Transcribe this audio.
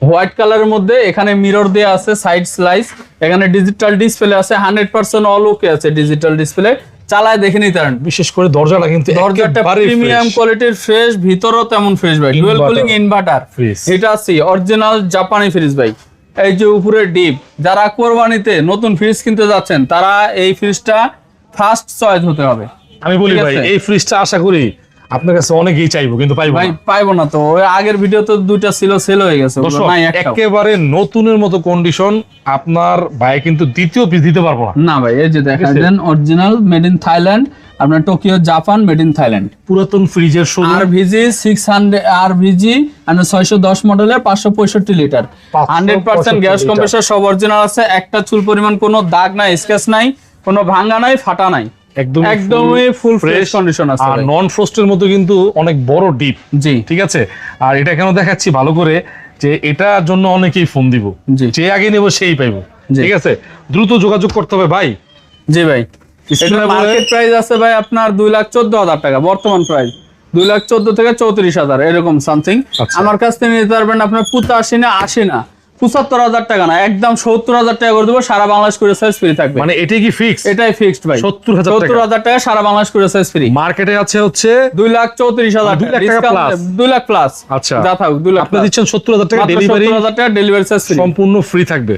White কালারের মধ্যে এখানে মিরর দেয়া আছে, সাইড স্লাইস, এখানে ডিজিটাল ডিসপ্লে আছে, 100% অল ওকে আছে ডিজিটাল ডিসপ্লে। চালায় দেখে নিতে পারেন। বিশেষ করে দরজাটা কিন্তু দরজাটা প্রিমিয়াম কোয়ালিটির ফ্রেশ, ভিতরও তেমন ফ্রেশ ভাই। ডুয়াল কুলিং ইনভার্টার এটা আছে, অরিজিনাল জাপানি ফ্রিজ ভাই। এই যে উপরে ডিপ, যারা কোরবানিতে নতুন ফ্রিজ কিনতে যাচ্ছেন তারা এই ফ্রিজটা ফার্স্ট চয়েস হতে হবে। আমি বলি ভাই এই ফ্রিজটা আশা করি আপনার কাছে অনেকেই চাইবো, কিন্তু পাইবো ভাই না। পাইবো না তো, ওই আগের ভিডিও তো দুইটা ছিল, সেল হয়ে গেছে, ওগুলো নাই একটাও। একেবারে নতুনের মতো কন্ডিশন। আপনার ভাই কিন্তু দ্বিতীয় পিস দিতে পারবো না। না ভাই, এই যে দেখা দেন অরিজিনাল মেড ইন থাইল্যান্ড, আপনার Tokyo Japan, made in Thailand. পুরাতন ফ্রিজের শোরুম, আরভিজি 600 আরভিজি 610 মডেলের 565 লিটার, 100% গ্যাস কম্প্রেসর, সব অরিজিনাল আছে। একটা চুল পরিমাণ কোনো দাগ নাই, স্ক্র্যাচ নাই, কোনো ভাঙা নাই, ফাটা নাই, একদমই ফুল ফ্রেশ কন্ডিশন আছে। আর নন ফ্রস্টের মতো কিন্তু অনেক বড় ডিপ। জি ঠিক আছে। আর এটা কেন দেখাচ্ছি ভালো করে, যে এটার জন্য অনেকেই ফোন দিব, জি, যে আগে নেব সেই পাইবো। ঠিক আছে, দ্রুত যোগাযোগ করতে হবে ভাই। জি ভাই। এটা মার্কেট প্রাইস আছে ভাই আপনার 2,14,000 টাকা, বর্তমান প্রাইস 2,14,000 থেকে 34,000 এরকম সামথিং। আমার কাছ থেকে নিতে পারবেন আপনার 85 না 80 না 75,000 টাকা না, একদম 70,000 টাকা করে দেবো, সারা বাংলাদেশ করে সাইজ ফ্রি থাকবে। মানে এটাই কি ফিক্স? এটাই ফিক্সড ভাই, 70,000 টাকা সারা বাংলাদেশ করে সাইজ ফ্রি। মার্কেটে আছে হচ্ছে 2,34,000 টাকা, 2 লাখ প্লাস। আচ্ছা, যা থাকুক 2 লাখ আপনি দিচ্ছেন 70,000 টাকা ডেলিভারি, 70,000 টাকা ডেলিভারি চার্জ সম্পূর্ণ ফ্রি থাকবে।